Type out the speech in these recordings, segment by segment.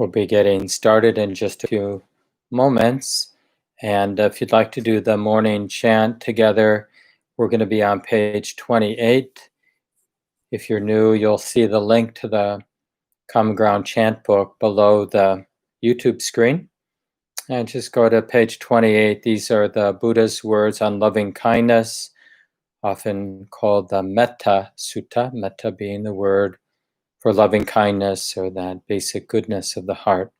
We'll be getting started in just a few moments. And if you'd like to do the morning chant together, we're going to be on page 28. If you're new, you'll see the link to the Common Ground chant book below the YouTube screen. And just go to page 28. These are the Buddha's words on loving kindness, often called the Metta Sutta, metta being the word for loving kindness or that basic goodness of the heart.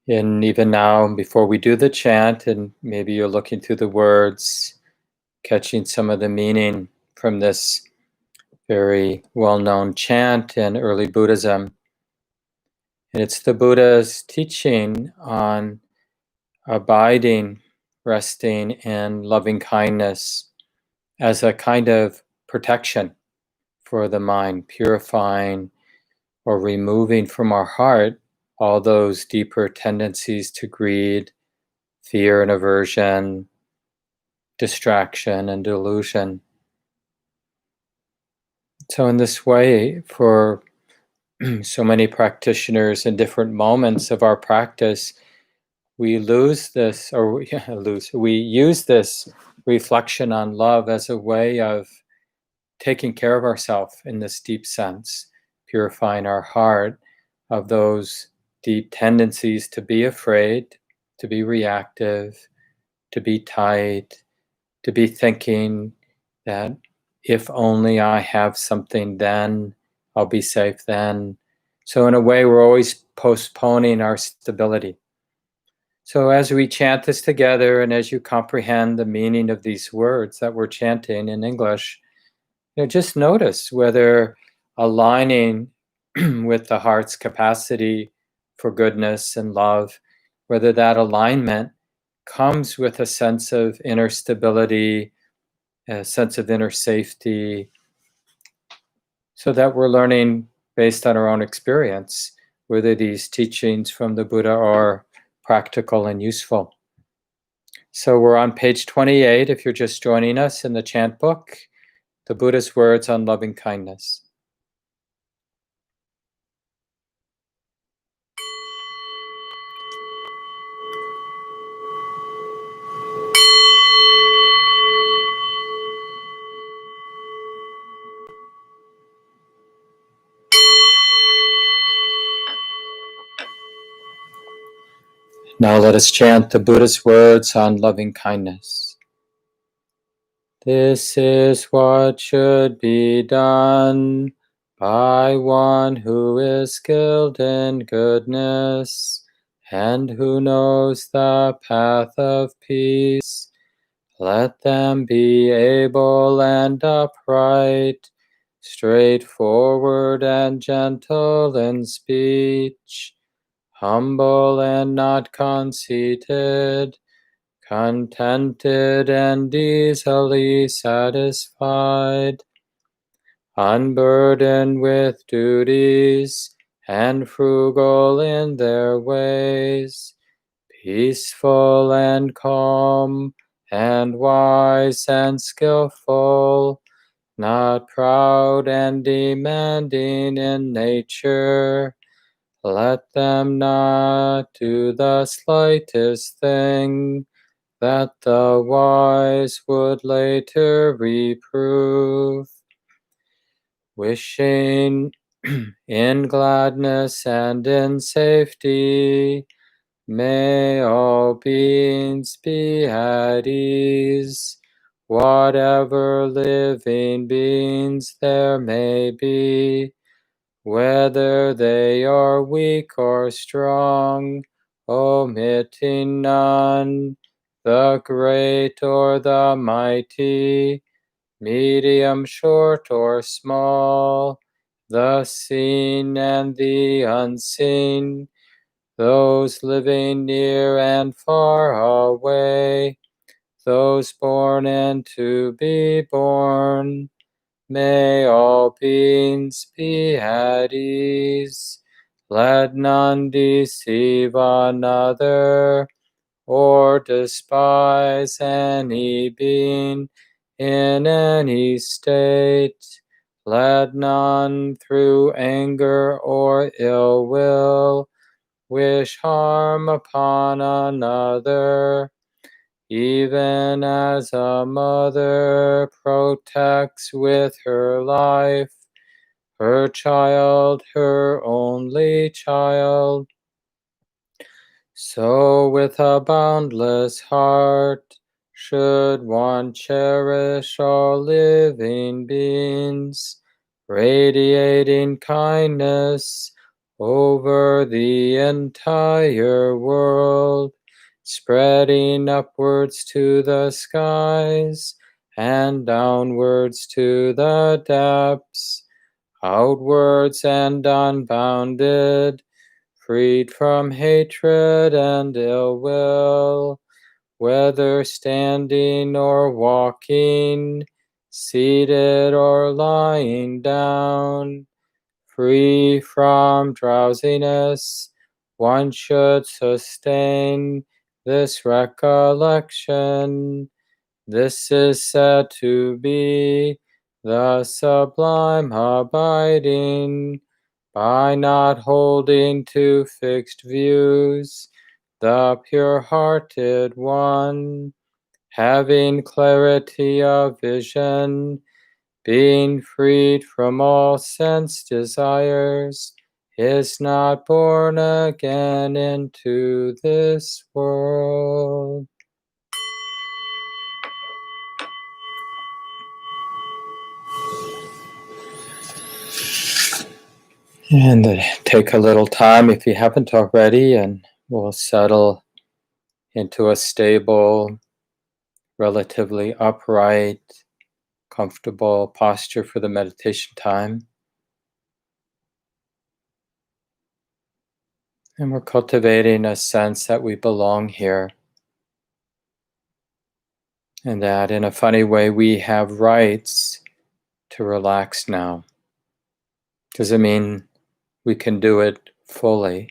And even now, before we do the chant, and maybe you're looking through the words, catching some of the meaning from this very well-known chant in early Buddhism. And it's the Buddha's teaching on abiding, resting in loving kindness as a kind of protection for the mind, purifying or removing from our heart all those deeper tendencies to greed, fear and aversion, distraction and delusion. So in this way, for so many practitioners in different moments of our practice, we use this reflection on love as a way of taking care of ourselves in this deep sense, purifying our heart of those deep tendencies to be afraid, to be reactive, to be tight, to be thinking that if only I have something, then I'll be safe then. So in a way, we're always postponing our stability. So as we chant this together and as you comprehend the meaning of these words that we're chanting in English, just notice whether aligning with the heart's capacity for goodness and love, whether that alignment comes with a sense of inner stability, a sense of inner safety, so that we're learning based on our own experience whether these teachings from the Buddha are practical and useful. So we're on page 28 if you're just joining us in the chant book, the Buddha's words on loving kindness. Now let us chant the Buddha's words on loving kindness. This is what should be done by one who is skilled in goodness and who knows the path of peace. Let them be able and upright, straightforward and gentle in speech, humble and not conceited, contented and easily satisfied, unburdened with duties, and frugal in their ways, peaceful and calm, and wise and skillful, not proud and demanding in nature. Let them not do the slightest thing that the wise would later reprove. Wishing in gladness and in safety, may all beings be at ease, whatever living beings there may be, whether they are weak or strong, omitting none, the great or the mighty, medium, short, or small, the seen and the unseen, those living near and far away, those born and to be born, May all beings be at ease. Let none deceive another or despise any being in any state. Let none through anger or ill will wish harm upon another, even as a mother protects with her life her child, her only child. So with a boundless heart should one cherish all living beings, radiating kindness over the entire world, spreading upwards to the skies and downwards to the depths, outwards and unbounded, freed from hatred and ill will, whether standing or walking, seated or lying down, free from drowsiness. One should sustain this recollection. This is said to be the sublime abiding, by not holding to fixed views, the pure-hearted one, having clarity of vision, being freed from all sense desires, is not born again into this world. And take a little time if you haven't already, and we'll settle into a stable, relatively upright, comfortable posture for the meditation time. And we're cultivating a sense that we belong here, and that in a funny way we have rights to relax now. Doesn't mean we can do it fully,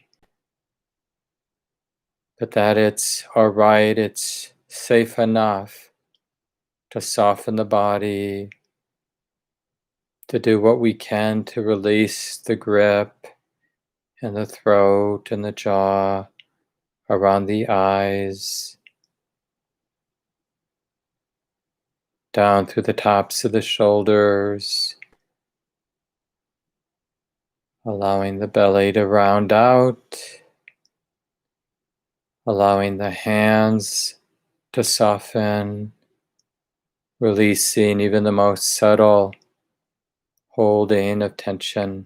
but that it's our right, it's safe enough to soften the body, to do what we can to release the grip and the throat and the jaw, around the eyes, down through the tops of the shoulders, allowing the belly to round out, allowing the hands to soften, releasing even the most subtle holding of tension,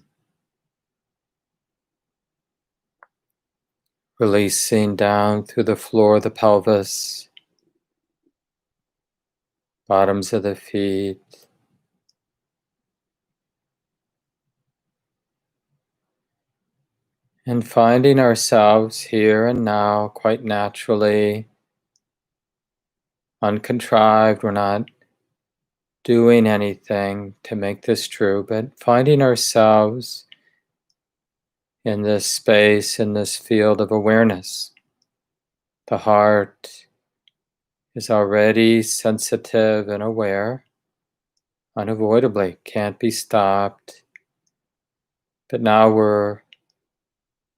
releasing down through the floor of the pelvis, bottoms of the feet, and finding ourselves here and now quite naturally, uncontrived. We're not doing anything to make this true, but finding ourselves in this space, in this field of awareness. The heart is already sensitive and aware, unavoidably, can't be stopped. But now we're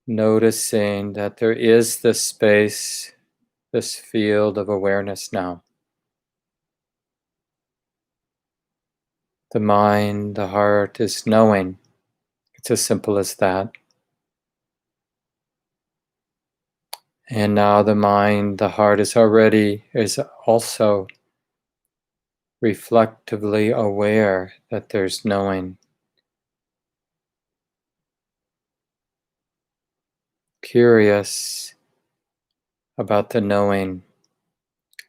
noticing that there is this space, this field of awareness now. The mind, the heart is knowing. It's as simple as that. And now the mind, the heart is also reflectively aware that there's knowing. Curious about the knowing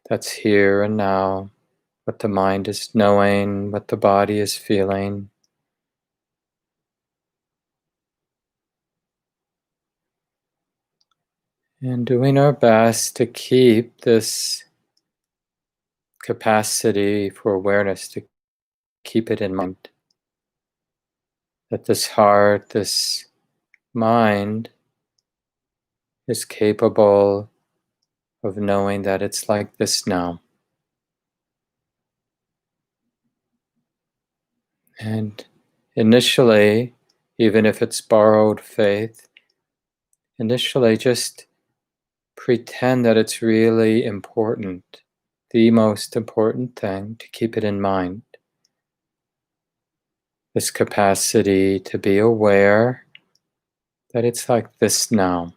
that's here and now, what the mind is knowing, what the body is feeling. And doing our best to keep this capacity for awareness, to keep it in mind. that this heart, this mind is capable of knowing that it's like this now. And initially, even if it's borrowed faith, initially just pretend that it's really important, the most important thing to keep it in mind. This capacity to be aware that it's like this now.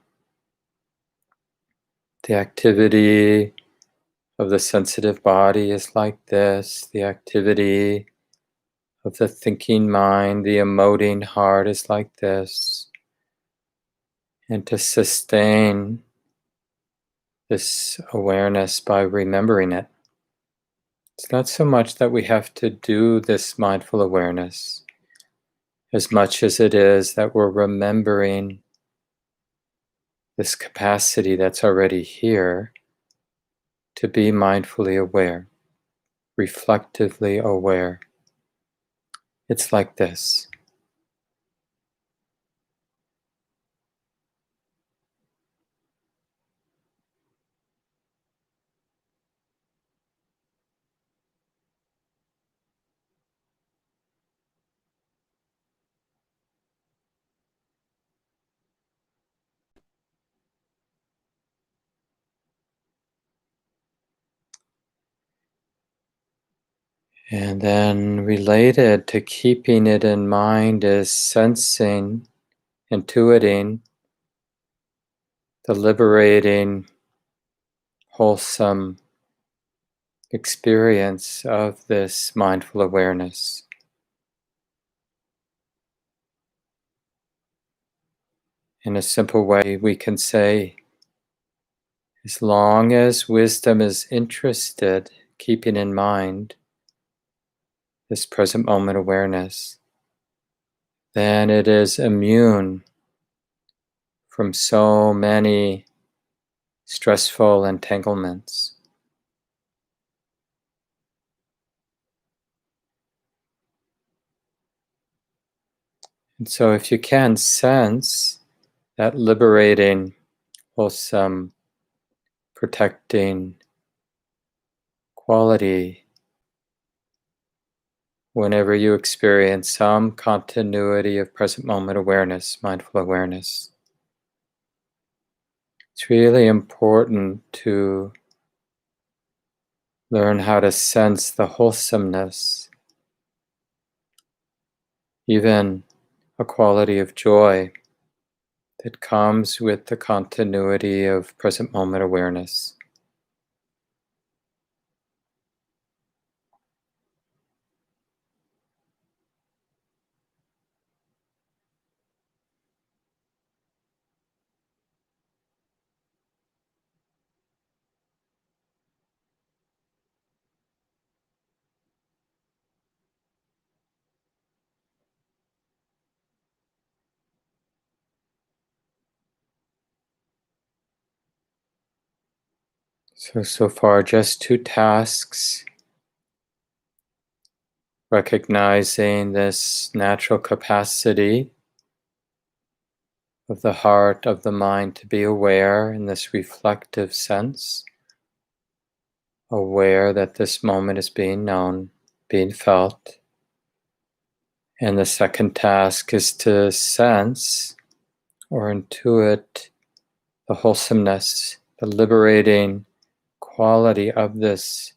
The activity of the sensitive body is like this. The activity of the thinking mind, the emoting heart is like this. And to sustain this awareness by remembering it. It's not so much that we have to do this mindful awareness, as much as it is that we're remembering this capacity that's already here to be mindfully aware, reflectively aware. It's like this. And then related to keeping it in mind is sensing, intuiting the liberating, wholesome experience of this mindful awareness. In a simple way, we can say, as long as wisdom is interested, keeping in mind this present moment awareness, then it is immune from so many stressful entanglements. And so if you can sense that liberating, wholesome, protecting quality whenever you experience some continuity of present moment awareness, mindful awareness, it's really important to learn how to sense the wholesomeness, even a quality of joy that comes with the continuity of present moment awareness. So far, just two tasks: recognizing this natural capacity of the heart, of the mind to be aware in this reflective sense, aware that this moment is being known, being felt. And the second task is to sense or intuit the wholesomeness, the liberating quality of this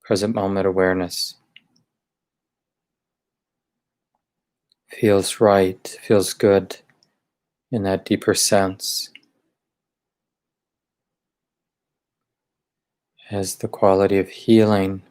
present moment awareness. Feels right, feels good in that deeper sense as the quality of healing.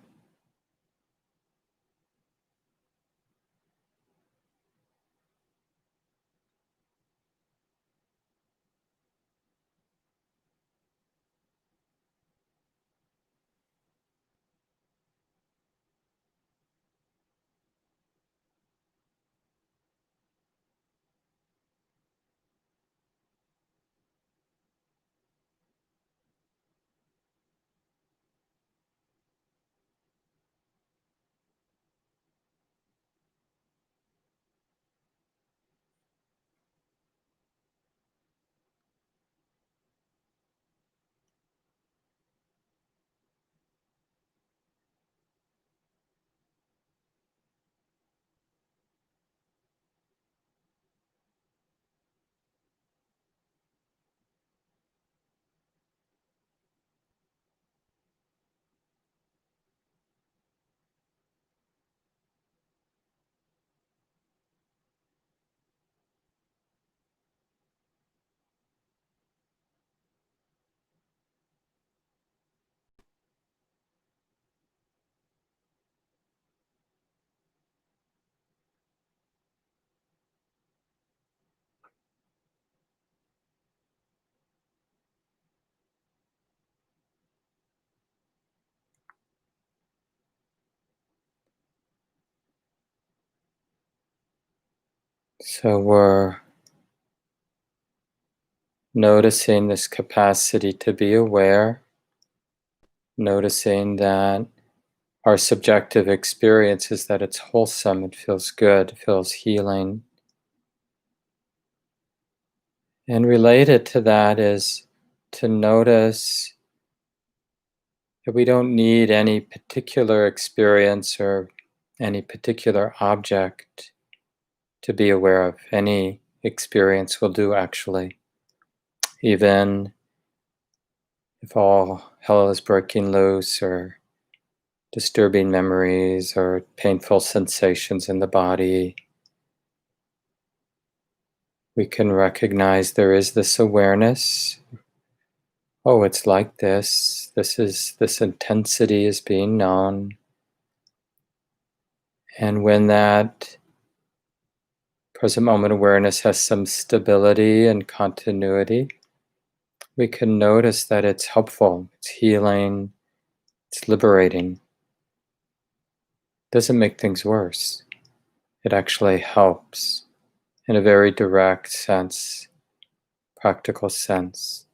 So we're noticing this capacity to be aware, noticing that our subjective experience is that it's wholesome, it feels good, it feels healing. And related to that is to notice that we don't need any particular experience or any particular object to be aware of. Any experience will do, actually. Even if all hell is breaking loose, or disturbing memories, or painful sensations in the body, we can recognize there is this awareness. Oh, it's like this. This intensity is being known. And when that present moment awareness has some stability and continuity, we can notice that it's helpful, it's healing, it's liberating. It doesn't make things worse. It actually helps in a very direct sense, practical sense.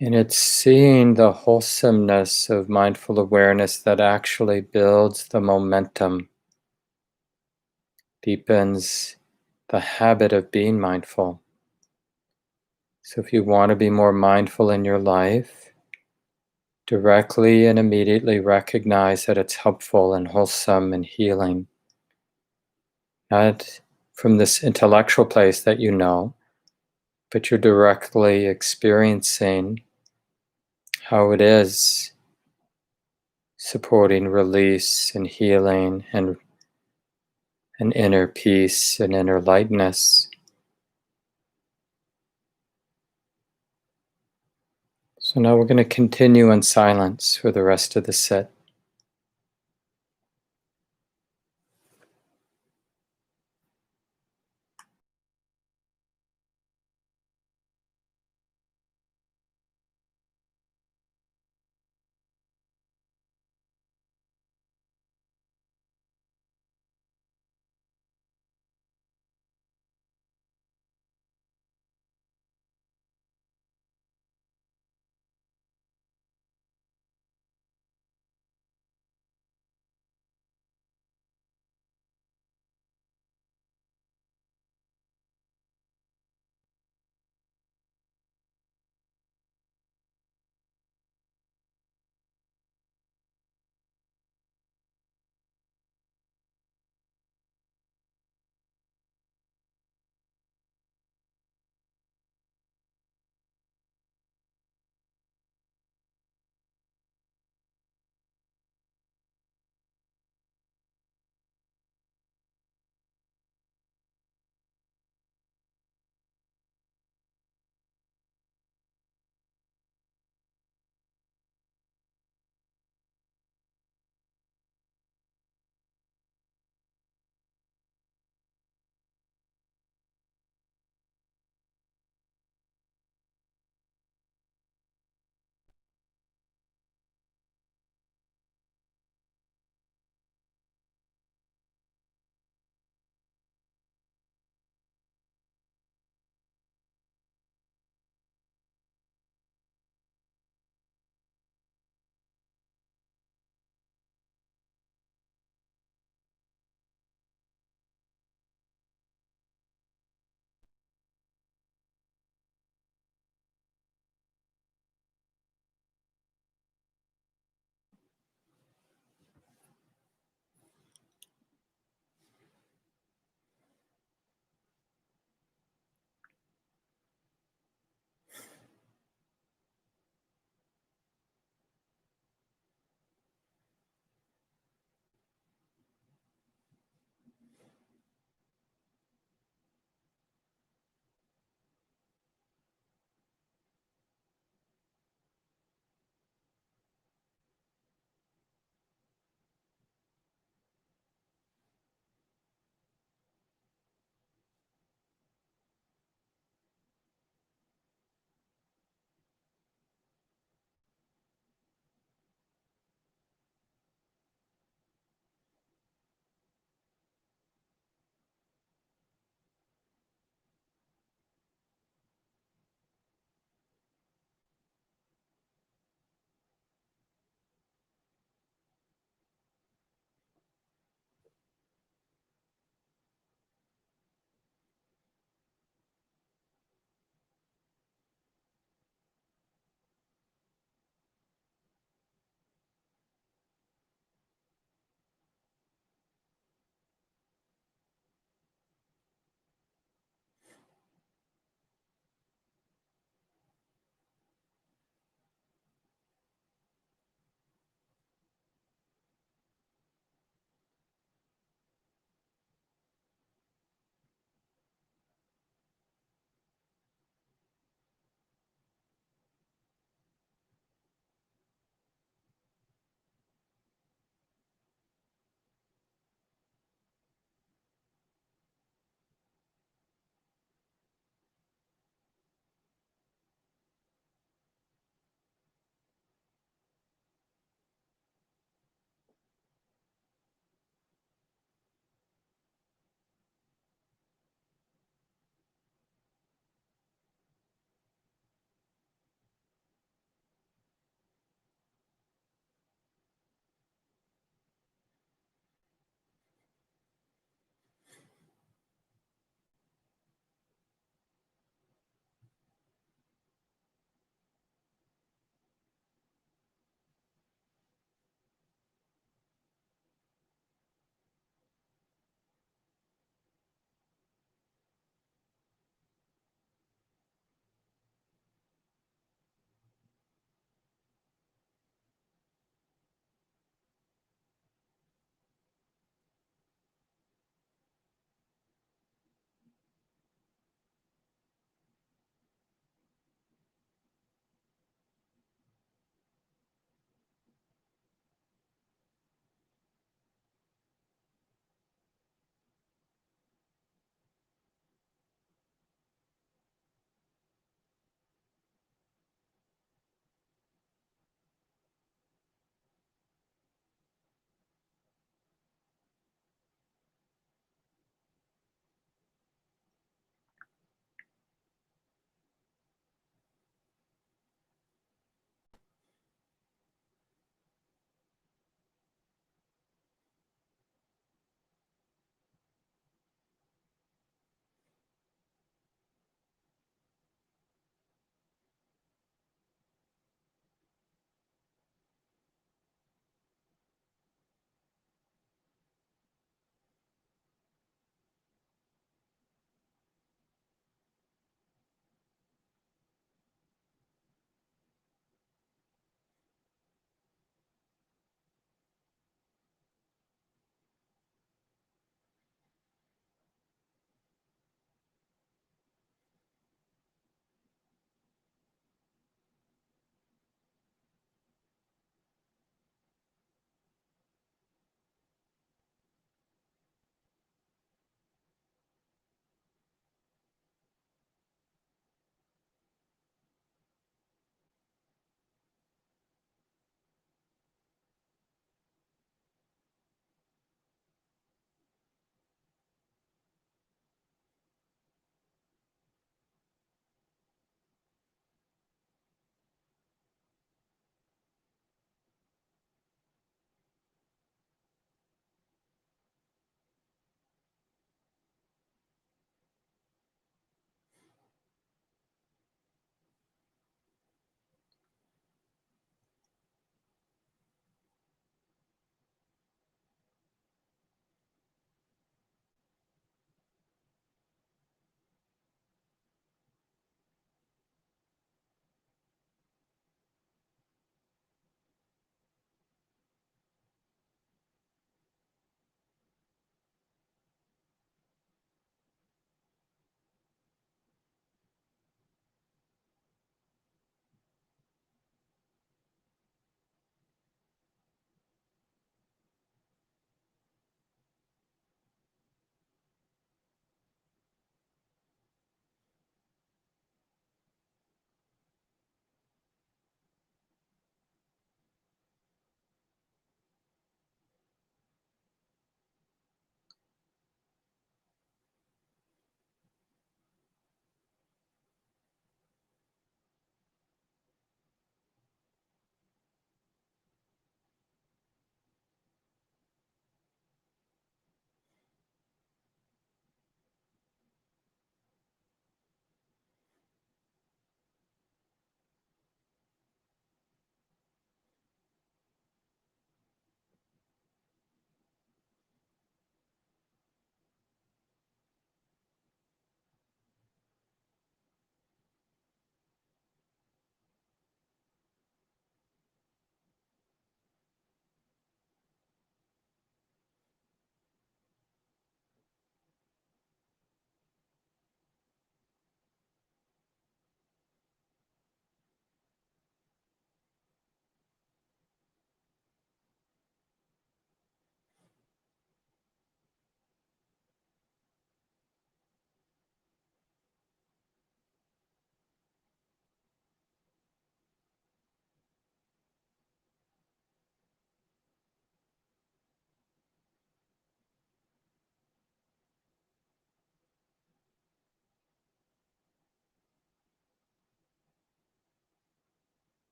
And it's seeing the wholesomeness of mindful awareness that actually builds the momentum, deepens the habit of being mindful. So if you want to be more mindful in your life, directly and immediately recognize that it's helpful and wholesome and healing. Not from this intellectual place that you know, but you're directly experiencing how it is supporting release and healing and an inner peace and inner lightness. So now we're going to continue in silence for the rest of the sit.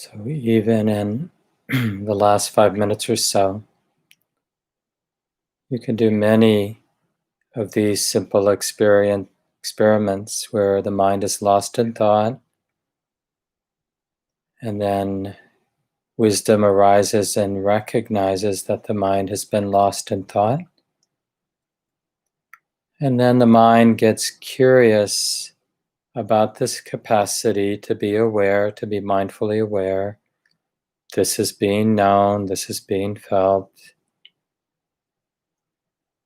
So, even in the last 5 minutes or so, you can do many of these simple experiments where the mind is lost in thought, and then wisdom arises and recognizes that the mind has been lost in thought. And then the mind gets curious about this capacity to be aware, to be mindfully aware. This is being known, this is being felt.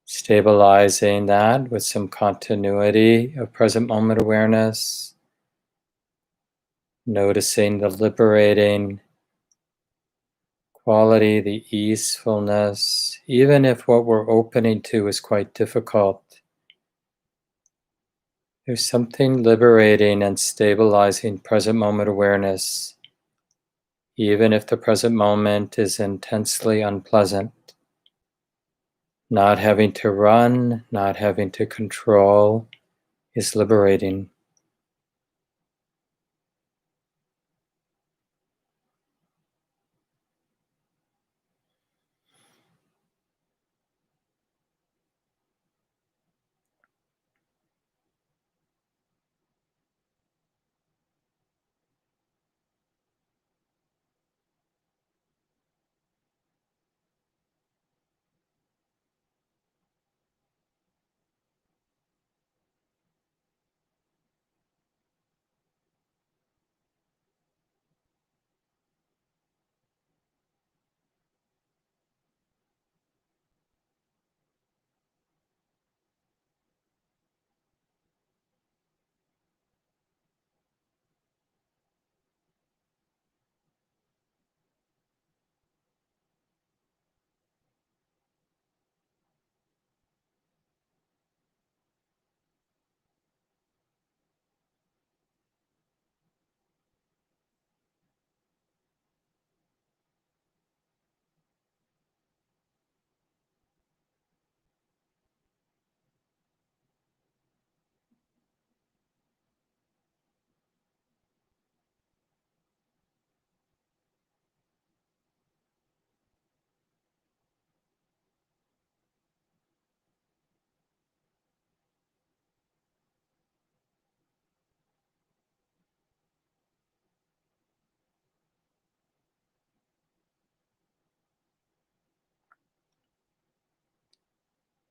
Stabilizing that with some continuity of present moment awareness, noticing the liberating quality, the easefulness, even if what we're opening to is quite difficult. There's something liberating and stabilizing present moment awareness, even if the present moment is intensely unpleasant. Not having to run, not having to control is liberating.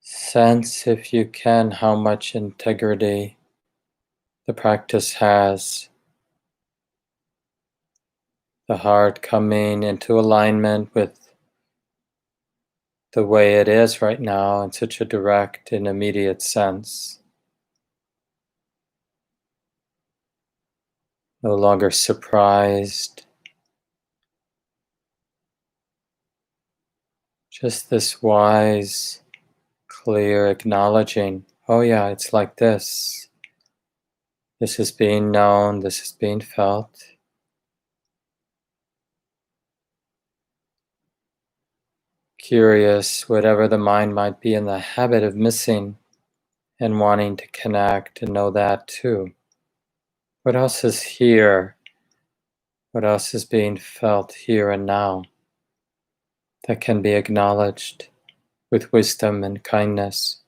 Sense, if you can, how much integrity the practice has. The heart coming into alignment with the way it is right now in such a direct and immediate sense. No longer surprised. Just this wise, clear acknowledging, oh yeah, it's like this. This is being known, this is being felt. Curious, whatever the mind might be in the habit of missing and wanting to connect and know that too. What else is here? What else is being felt here and now that can be acknowledged with wisdom and kindness?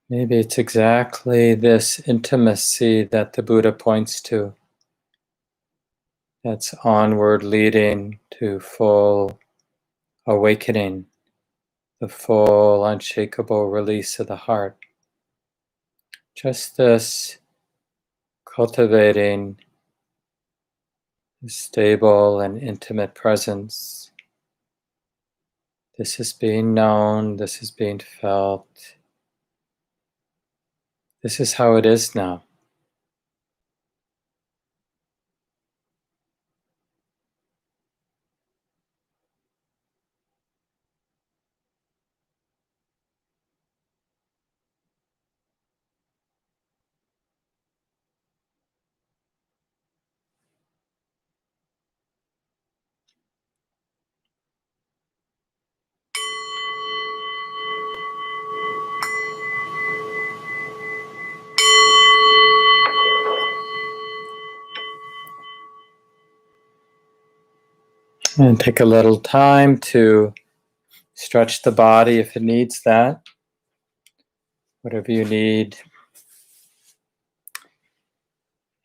Maybe it's exactly this intimacy that the Buddha points to, that's onward leading to full awakening, the full unshakable release of the heart. Just this cultivating stable and intimate presence. This is being known, this is being felt. This is how it is now. And take a little time to stretch the body if it needs that, whatever you need.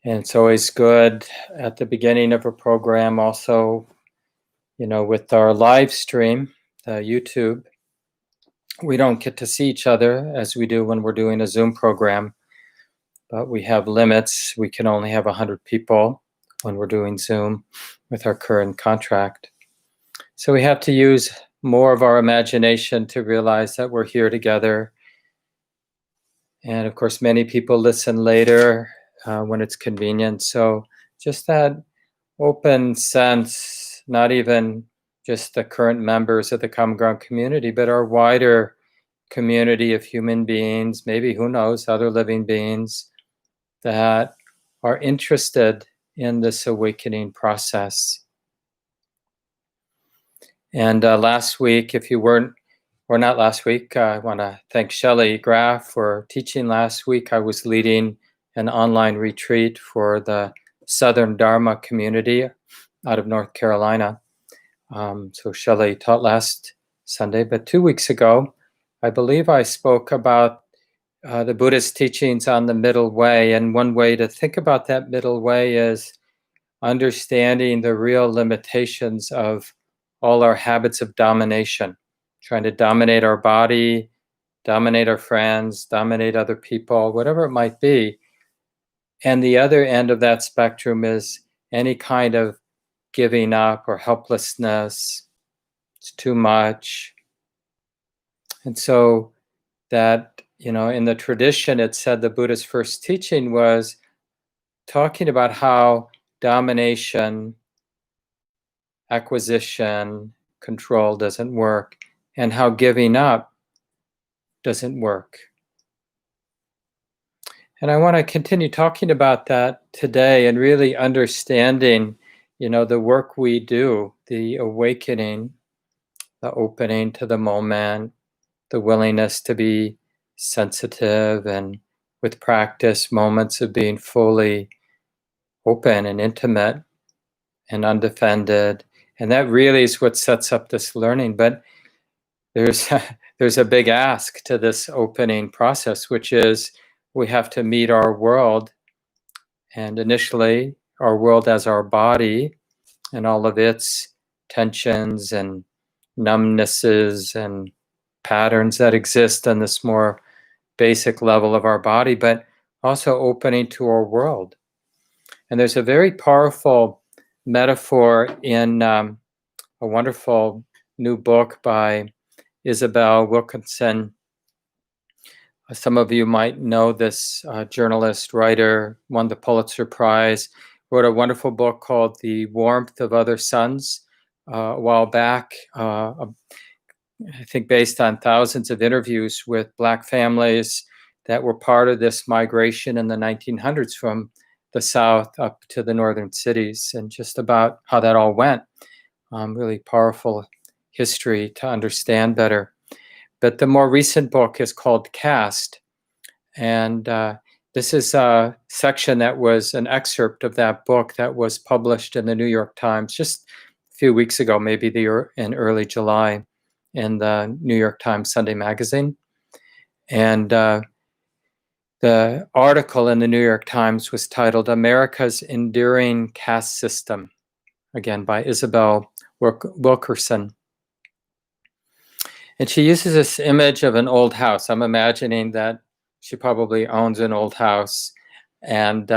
And it's always good at the beginning of a program also, with our live stream, YouTube, we don't get to see each other as we do when we're doing a Zoom program, but we have limits. We can only have 100 people when we're doing Zoom with our current contract. So we have to use more of our imagination to realize that we're here together. And of course, many people listen later when it's convenient. So just that open sense, not even just the current members of the Common Ground community, but our wider community of human beings, maybe, who knows, other living beings that are interested in this awakening process. And last week, if you weren't, or not last week, I want to thank Shelley Graff for teaching last week. I was leading an online retreat for the Southern Dharma community out of North Carolina. So Shelley taught last Sunday, but 2 weeks ago, I believe I spoke about the Buddhist teachings on the middle way. And one way to think about that middle way is understanding the real limitations of all our habits of domination, trying to dominate our body, dominate our friends, dominate other people, whatever it might be. And the other end of that spectrum is any kind of giving up or helplessness. It's too much. And so that, in the tradition, it said the Buddha's first teaching was talking about how domination, acquisition, control doesn't work, and how giving up doesn't work. And I want to continue talking about that today and really understanding, the work we do, the awakening, the opening to the moment, the willingness to be sensitive, and with practice, moments of being fully open and intimate and undefended. And that really is what sets up this learning. But there's a big ask to this opening process, which is we have to meet our world, and initially our world as our body and all of its tensions and numbnesses and patterns that exist on this more basic level of our body, but also opening to our world. And there's a very powerful metaphor in a wonderful new book by Isabel Wilkinson. Some of you might know this journalist, writer, won the Pulitzer Prize, wrote a wonderful book called The Warmth of Other Suns a while back, I think based on thousands of interviews with Black families that were part of this migration in the 1900s from the South up to the northern cities, and just about how that all went. Really powerful history to understand better. But the more recent book is called Caste. And this is a section that was an excerpt of that book that was published in the New York Times just a few weeks ago, maybe in early July, in the New York Times Sunday magazine. And the article in the New York Times was titled "America's Enduring Caste System," again by Isabel Wilkerson. And she uses this image of an old house. I'm imagining that she probably owns an old house, and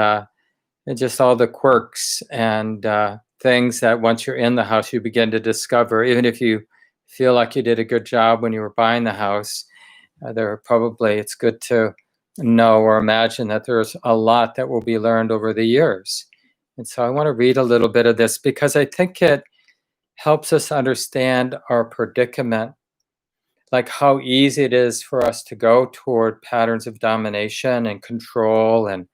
just all the quirks and things that once you're in the house, you begin to discover. Even if you feel like you did a good job when you were buying the house, it's good to know or imagine that there's a lot that will be learned over the years. And so I want to read a little bit of this because I think it helps us understand our predicament, like how easy it is for us to go toward patterns of domination and control, and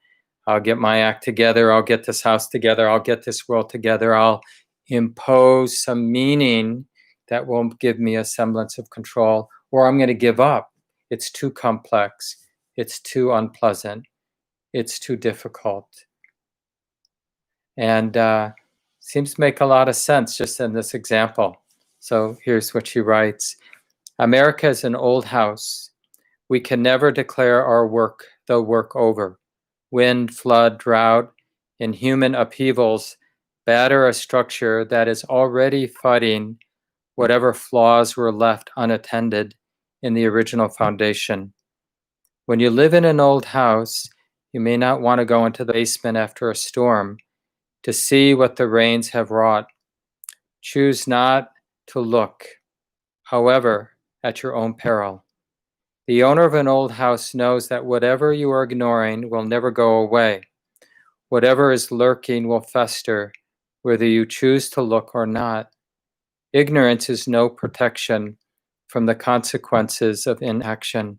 I'll get my act together, I'll get this house together, I'll get this world together, I'll impose some meaning that will give me a semblance of control, or I'm going to give up. It's too complex, it's too unpleasant, it's too difficult. And Seems to make a lot of sense just in this example. So here's what she writes. America is an old house. We can never declare our work, the work over. Wind, flood, drought, and human upheavals batter a structure that is already fighting whatever flaws were left unattended in the original foundation. When you live in an old house, you may not want to go into the basement after a storm to see what the rains have wrought. Choose not to look, however, at your own peril. The owner of an old house knows that whatever you are ignoring will never go away. Whatever is lurking will fester, whether you choose to look or not. Ignorance is no protection from the consequences of inaction.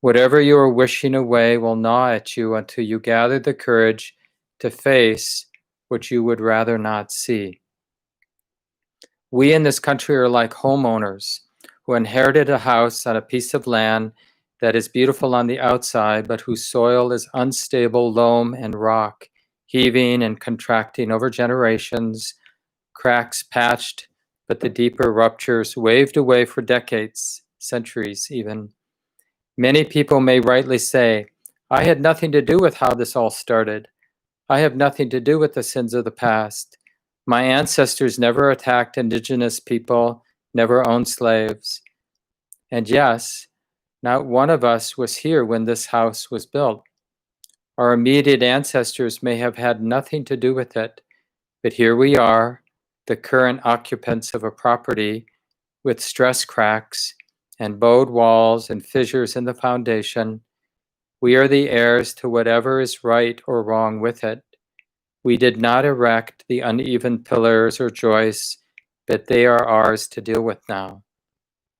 Whatever you are wishing away will gnaw at you until you gather the courage to face what you would rather not see. We in this country are like homeowners who inherited a house on a piece of land that is beautiful on the outside, but whose soil is unstable loam and rock, heaving and contracting over generations, cracks patched, but the deeper ruptures waved away for decades, centuries even. Many people may rightly say, I had nothing to do with how this all started. I have nothing to do with the sins of the past. My ancestors never attacked indigenous people, never owned slaves. And yes, not one of us was here when this house was built. Our immediate ancestors may have had nothing to do with it, but here we are, the current occupants of a property with stress cracks and bowed walls and fissures in the foundation. We are the heirs to whatever is right or wrong with it. We did not erect the uneven pillars or joists, but they are ours to deal with now.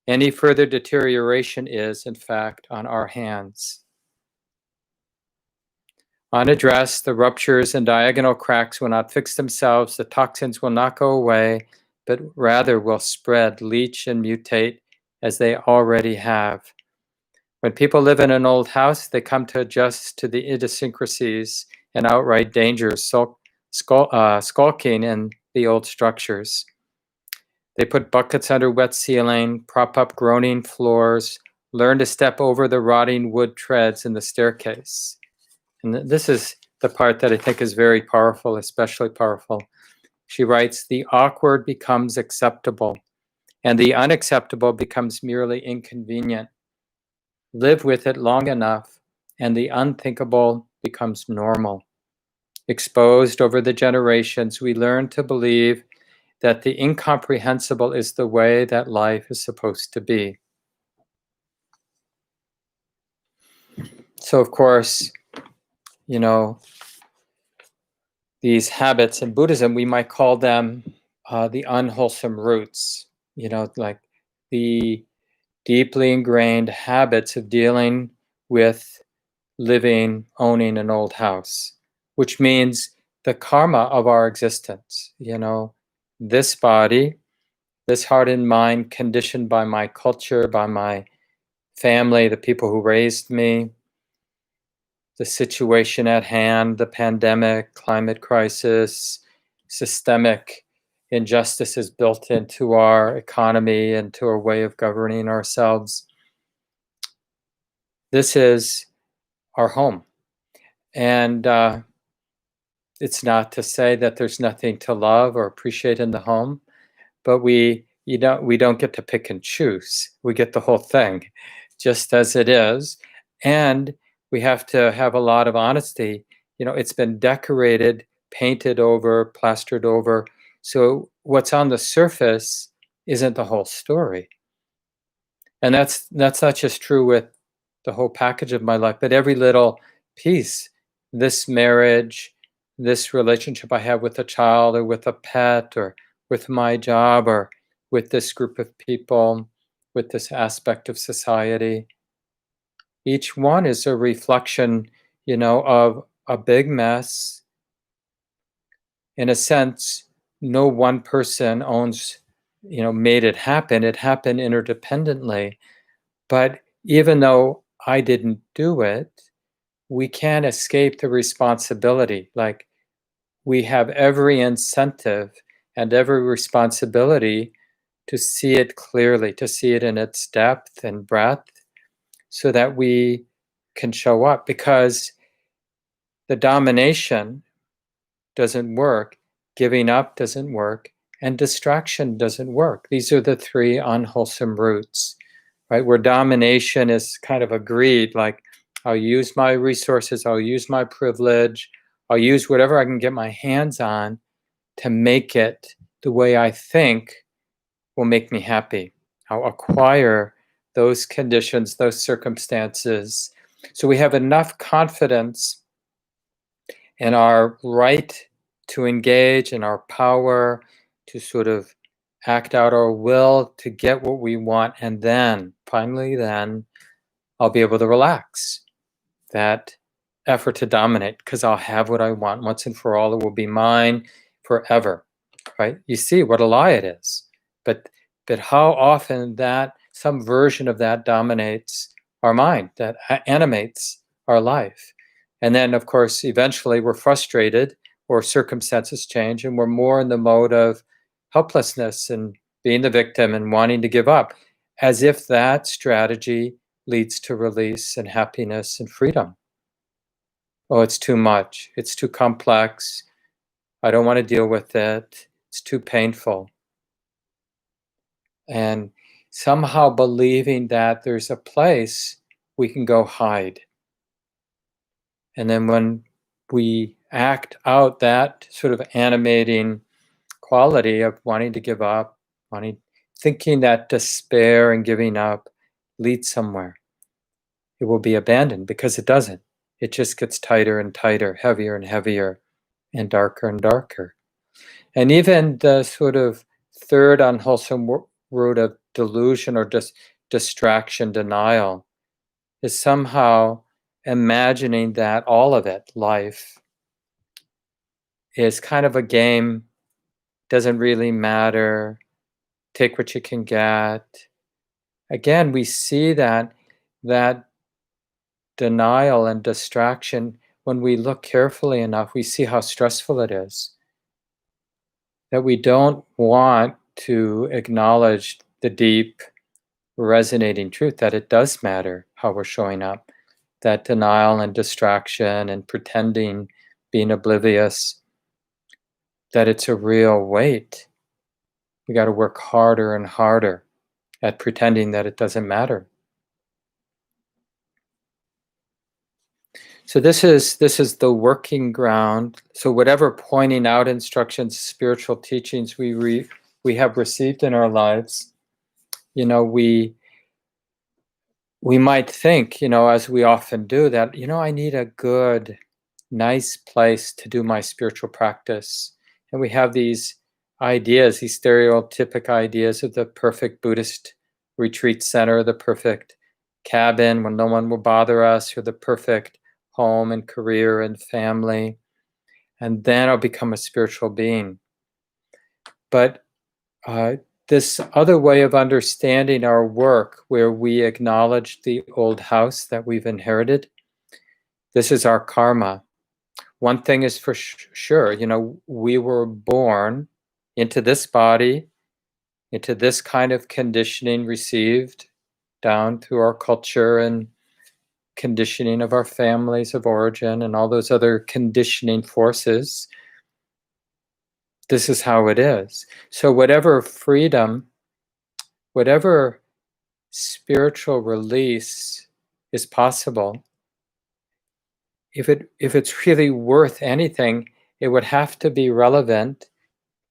Any further deterioration is, in fact, on our hands. Unaddressed, the ruptures and diagonal cracks will not fix themselves, the toxins will not go away, but rather will spread, leach, and mutate as they already have. When people live in an old house, they come to adjust to the idiosyncrasies and outright dangers skulking in the old structures. They put buckets under wet ceiling, prop up groaning floors, learn to step over the rotting wood treads in the staircase. And this is the part that I think is very powerful, especially powerful. She writes, the awkward becomes acceptable, and the unacceptable becomes merely inconvenient. Live with it long enough, and the unthinkable becomes normal. Exposed over the generations, we learn to believe that the incomprehensible is the way that life is supposed to be. So, of course, you know, these habits in Buddhism, we might call them the unwholesome roots, like the deeply ingrained habits of dealing with living, owning an old house, which means the karma of our existence, this body, this heart and mind conditioned by my culture, by my family, the people who raised me, the situation at hand, the pandemic, climate crisis, systemic injustices built into our economy and to our way of governing ourselves. This is our home. And it's not to say that there's nothing to love or appreciate in the home, but we don't get to pick and choose. We get the whole thing just as it is. And we have to have a lot of honesty. It's been decorated, painted over, plastered over. So what's on the surface isn't the whole story. And that's not just true with the whole package of my life, but every little piece, this marriage, this relationship I have with a child or with a pet or with my job or with this group of people, with this aspect of society. Each one is a reflection, of a big mess. In a sense, no one person owns, made it happen. It happened interdependently. But even though I didn't do it, we can't escape the responsibility. Like, we have every incentive and every responsibility to see it clearly, to see it in its depth and breadth, so that we can show up. Because the domination doesn't work, giving up doesn't work, and distraction doesn't work. These are the three unwholesome roots, right? Where domination is kind of a greed, like I'll use my resources, I'll use my privilege, I'll use whatever I can get my hands on to make it the way I think will make me happy. I'll acquire those conditions, those circumstances. So we have enough confidence in our right to engage, in our power to sort of act out our will to get what we want. And then, finally, then I'll be able to relax that effort to dominate, because I'll have what I want once and for all. It will be mine forever, right? You see what a lie it is. But how often that some version of that dominates our mind, that animates our life. And then, of course, eventually we're frustrated or circumstances change and we're more in the mode of helplessness and being the victim and wanting to give up, as if that strategy leads to release and happiness and freedom. Oh, it's too much. It's too complex. I don't want to deal with it. It's too painful. And somehow believing that there's a place we can go hide. And then when we act out that sort of animating quality of wanting to give up, thinking that despair and giving up leads somewhere, it will be abandoned, because it doesn't. It just gets tighter and tighter, heavier and heavier, and darker. And even the sort of third unwholesome root of delusion or just distraction, denial, is somehow imagining that all of it, life, is kind of a game, doesn't really matter, take what you can get. Again, we see that denial and distraction, when we look carefully enough, we see how stressful it is. That we don't want to acknowledge the deep, resonating truth that it does matter how we're showing up. That denial and distraction and pretending, being oblivious, that it's a real weight. We got to work harder and harder at pretending that it doesn't matter. So this is the working ground. So whatever pointing out instructions, spiritual teachings we have received in our lives, we might think, as we often do, that I need a good, nice place to do my spiritual practice, and we have these ideas, these stereotypic ideas of the perfect Buddhist retreat center, the perfect cabin when no one will bother us, or the perfect home and career and family, and then I'll become a spiritual being. But this other way of understanding our work, where we acknowledge the old house that we've inherited, this is our karma. One thing is for sure, we were born into this body, into this kind of conditioning received down through our culture and conditioning of our families of origin and all those other conditioning forces. This is how it is. So whatever freedom, whatever spiritual release is possible, if it's really worth anything, it would have to be relevant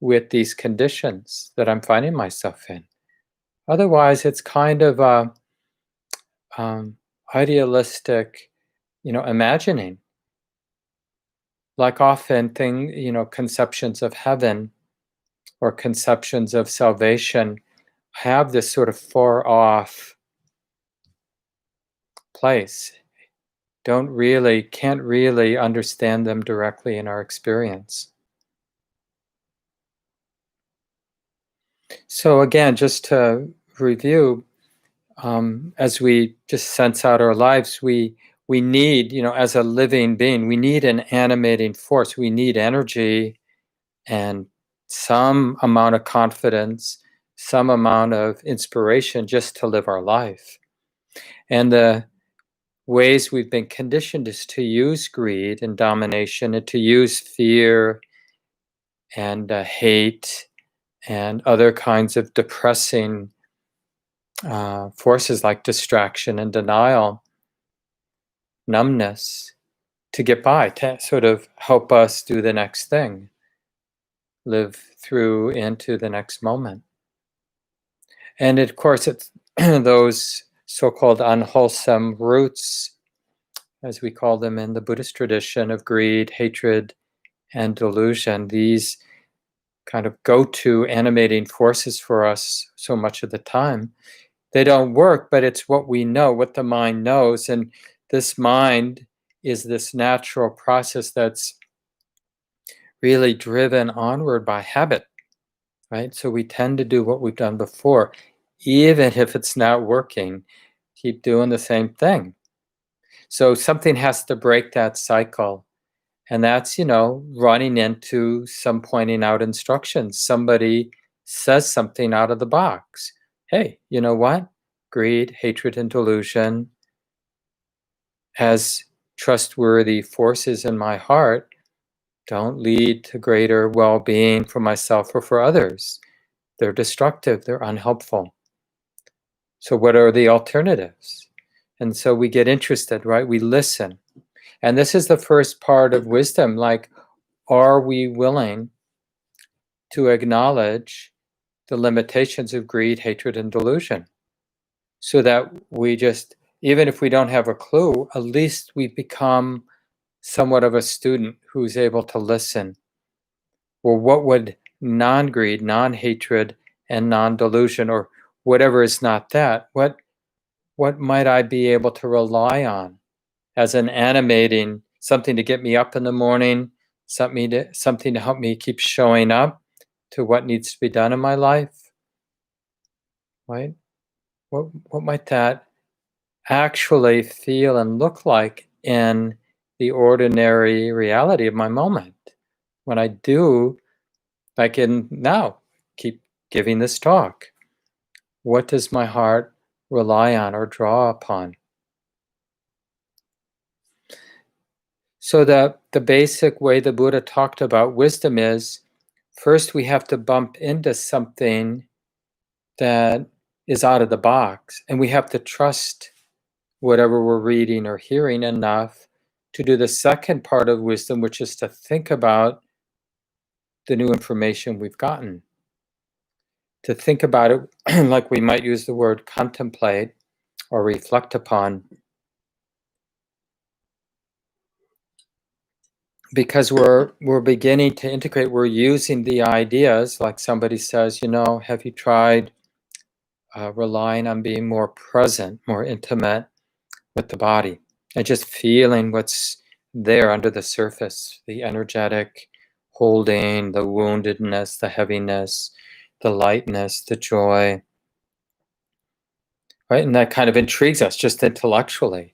with these conditions that I'm finding myself in. Otherwise, it's kind of a idealistic, imagining. Like often conceptions of heaven or conceptions of salvation have this sort of far off place. Can't really understand them directly in our experience. So again, just to review, as we just sense out our lives, we we need, as a living being, we need an animating force. We need energy and some amount of confidence, some amount of inspiration just to live our life. And the ways we've been conditioned is to use greed and domination and to use fear and hate and other kinds of depressing forces like distraction and denial, numbness, to get by, to sort of help us do the next thing, live through into the next moment. And of course, it's those so-called unwholesome roots, as we call them in the Buddhist tradition, of greed, hatred, and delusion, these kind of go-to animating forces for us so much of the time. They don't work, but it's what we know, what the mind knows. And this mind is this natural process that's really driven onward by habit, right? So we tend to do what we've done before, even if it's not working, keep doing the same thing. So something has to break that cycle. And that's, running into some pointing out instructions. Somebody says something out of the box. Hey, you know what? Greed, hatred, and delusion as trustworthy forces in my heart don't lead to greater well-being for myself or for others. They're destructive, they're unhelpful. So what are the alternatives? And so we get interested, right? We listen. And this is the first part of wisdom, like, are we willing to acknowledge the limitations of greed, hatred, and delusion? So that we just, even if we don't have a clue, at least we become somewhat of a student who's able to listen. Well, what would non-greed, non-hatred, and non-delusion, or whatever is not that, what might I be able to rely on as an animating, something to get me up in the morning, something to help me keep showing up to what needs to be done in my life, right? What might that actually feel and look like in the ordinary reality of my moment? When I do, like in now, keep giving this talk, what does my heart rely on or draw upon? So the basic way the Buddha talked about wisdom is, first we have to bump into something that is out of the box, and we have to trust whatever we're reading or hearing enough to do the second part of wisdom, which is to think about the new information we've gotten. To think about it like we might use the word contemplate or reflect upon, because we're beginning to integrate, we're using the ideas, like somebody says, have you tried relying on being more present, more intimate with the body, and just feeling what's there under the surface, the energetic holding, the woundedness, the heaviness, the lightness, the joy, right? And that kind of intrigues us just intellectually.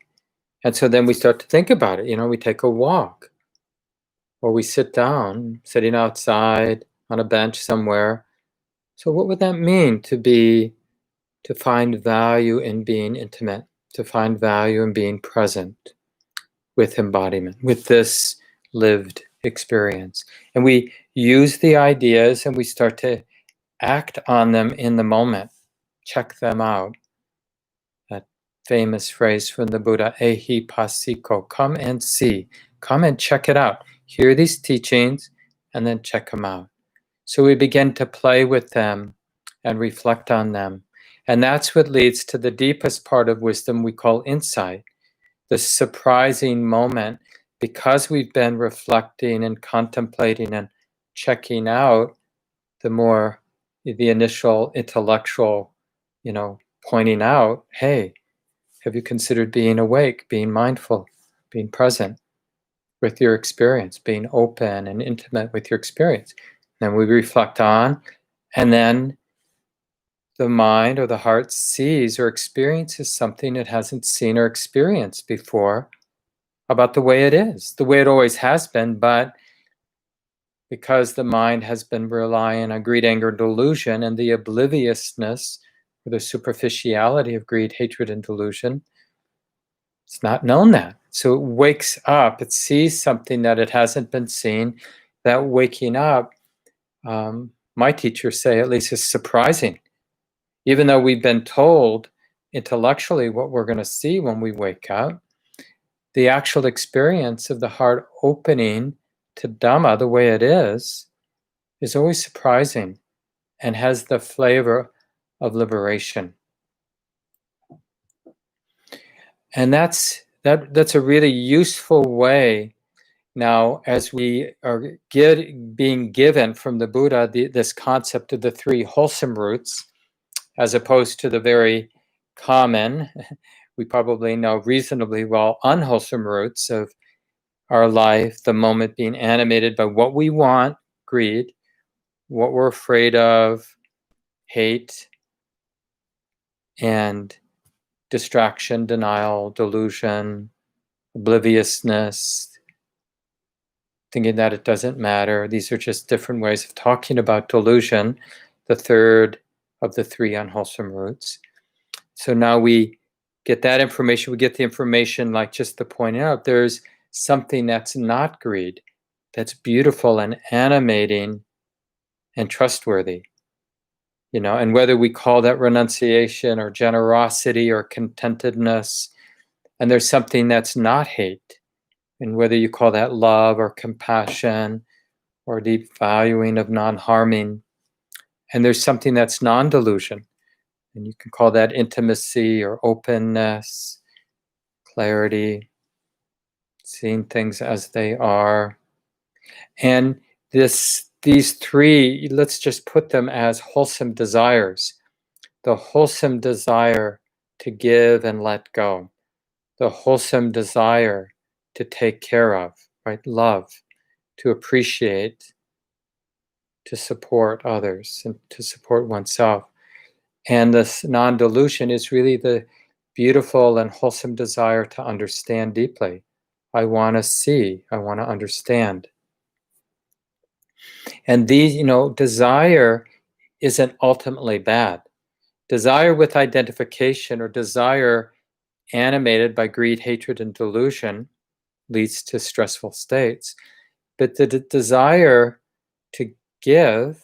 And so then we start to think about it. We take a walk, or we sit down, sitting outside on a bench somewhere. So what would that mean to find value in being intimate, to find value in being present with embodiment, with this lived experience? And we use the ideas and we start to act on them in the moment, check them out. That famous phrase from the Buddha, ehi passiko, come and see, come and check it out. Hear these teachings and then check them out. So we begin to play with them and reflect on them. And that's what leads to the deepest part of wisdom we call insight, the surprising moment, because we've been reflecting and contemplating and checking out the initial intellectual, pointing out, hey, have you considered being awake, being mindful, being present with your experience, being open and intimate with your experience? Then we reflect on, and then the mind or the heart sees or experiences something it hasn't seen or experienced before. about the way it is, the way it always has been, but because the mind has been relying on greed, anger, delusion, and the obliviousness or the superficiality of greed, hatred, and delusion, it's not known that. So it wakes up, it sees something that it hasn't been seen. That waking up, my teachers say at least, is surprising. Even though we've been told intellectually what we're going to see when we wake up, the actual experience of the heart opening to Dhamma the way it is always surprising and has the flavor of liberation. And that's a really useful way now, as we are being given from the Buddha this concept of the three wholesome roots, as opposed to the very common, we probably know reasonably well, unwholesome roots of our life, the moment being animated by what we want, greed, what we're afraid of, hate, and distraction, denial, delusion, obliviousness, thinking that it doesn't matter. These are just different ways of talking about delusion, the third of the three unwholesome roots. So now we get that information. We get the information, like just to point out, there's something that's not greed, that's beautiful and animating and trustworthy. And whether we call that renunciation or generosity or contentedness, and there's something that's not hate, and whether you call that love or compassion or deep valuing of non-harming, and there's something that's non-delusion, and you can call that intimacy or openness, clarity, seeing things as they are. And these three, let's just put them as wholesome desires. The wholesome desire to give and let go. The wholesome desire to take care of, right? Love, to appreciate, to support others, and to support oneself. And this non-delusion is really the beautiful and wholesome desire to understand deeply. I want to see, I want to understand. And these, desire isn't ultimately bad. Desire with identification, or desire animated by greed, hatred, and delusion, leads to stressful states. But the desire to give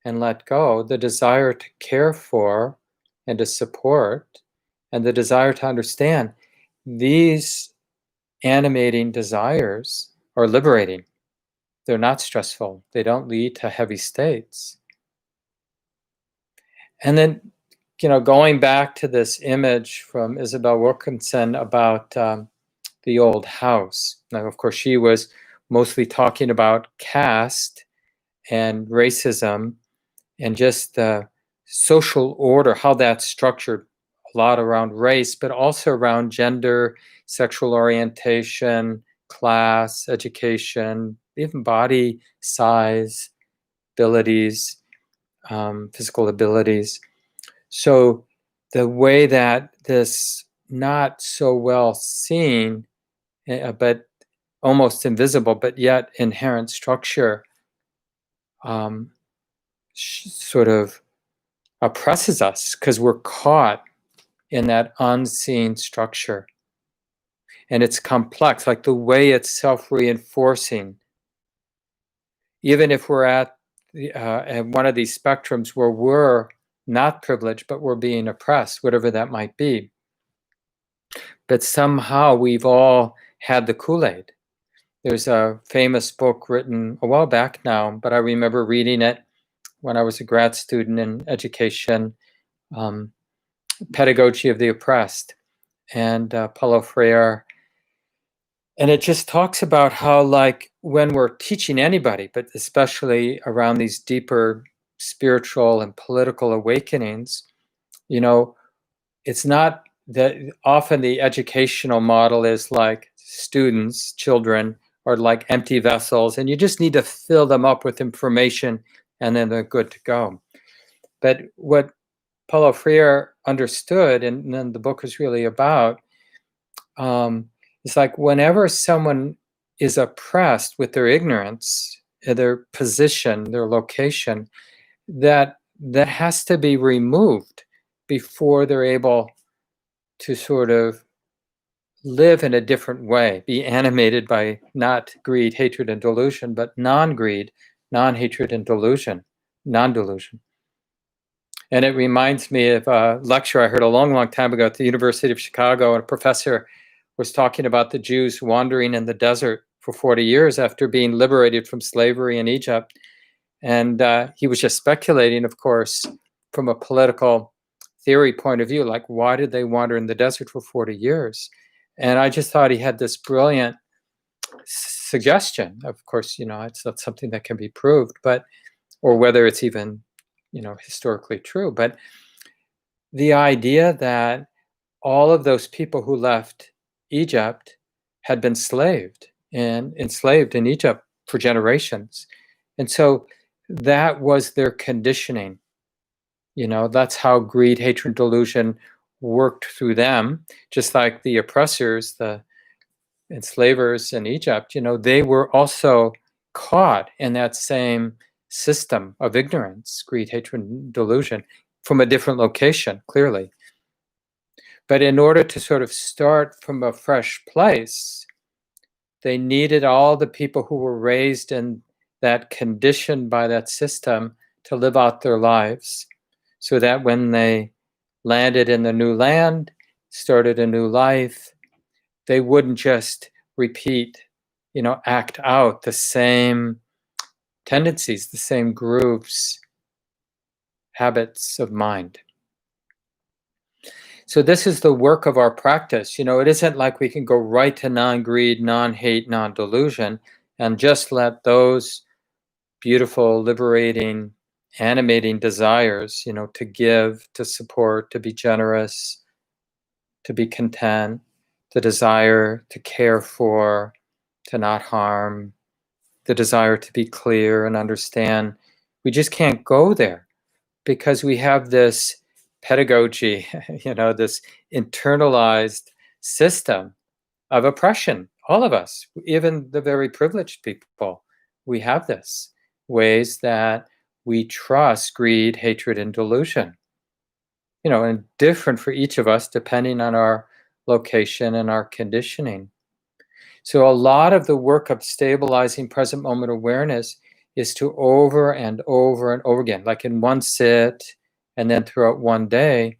and let go, the desire to care for and to support, and the desire to understand, these animating desires are liberating. They're not stressful. They don't lead to heavy states. And then, going back to this image from Isabel Wilkinson about the old house. Now, of course, she was mostly talking about caste and racism and just the social order, how that's structured, a lot around race, but also around gender, sexual orientation, class, education, even body size, abilities, physical abilities. So the way that this not so well seen, but almost invisible, but yet inherent structure sort of oppresses us because we're caught in that unseen structure. And it's complex, like the way it's self-reinforcing. Even if we're at one of these spectrums where we're not privileged, but we're being oppressed, whatever that might be. But somehow we've all had the Kool-Aid. There's a famous book written a while back now, but I remember reading it when I was a grad student in education, Pedagogy of the Oppressed, and Paulo Freire. And it just talks about how, like, when we're teaching anybody, but especially around these deeper spiritual and political awakenings, it's not that often the educational model is like students, children, are like empty vessels, and you just need to fill them up with information and then they're good to go. But what Paulo Freire understood, and then the book is really about, It's like whenever someone is oppressed with their ignorance, their position, their location, that has to be removed before they're able to sort of live in a different way, be animated by not greed, hatred, and delusion, but non-greed, non-hatred, and delusion, non-delusion. And it reminds me of a lecture I heard a long, long time ago at the University of Chicago, and a professor was talking about the Jews wandering in the desert for 40 years after being liberated from slavery in Egypt. And he was just speculating, of course, from a political theory point of view, like, why did they wander in the desert for 40 years? And I just thought he had this brilliant suggestion. Of course, it's not something that can be proved, but, or whether it's even, historically true. But the idea that all of those people who left Egypt had been enslaved in Egypt for generations. And so that was their conditioning. That's how greed, hatred, delusion worked through them, just like the oppressors, the enslavers in Egypt, they were also caught in that same system of ignorance, greed, hatred, and delusion from a different location, clearly. But in order to sort of start from a fresh place, they needed all the people who were raised in that condition by that system to live out their lives, so that when they landed in the new land, started a new life, they wouldn't just repeat, act out the same tendencies, the same grooves, habits of mind. So this is the work of our practice. It isn't like we can go right to non-greed, non-hate, non-delusion, and just let those beautiful, liberating, animating desires, to give, to support, to be generous, to be content, the desire to care for, to not harm, the desire to be clear and understand. We just can't go there because we have this pedagogy, this internalized system of oppression. All of us, even the very privileged people, we have this ways that we trust greed, hatred, and delusion. And different for each of us depending on our location and our conditioning. So a lot of the work of stabilizing present moment awareness is to over and over and over again, like in one sit and then throughout one day,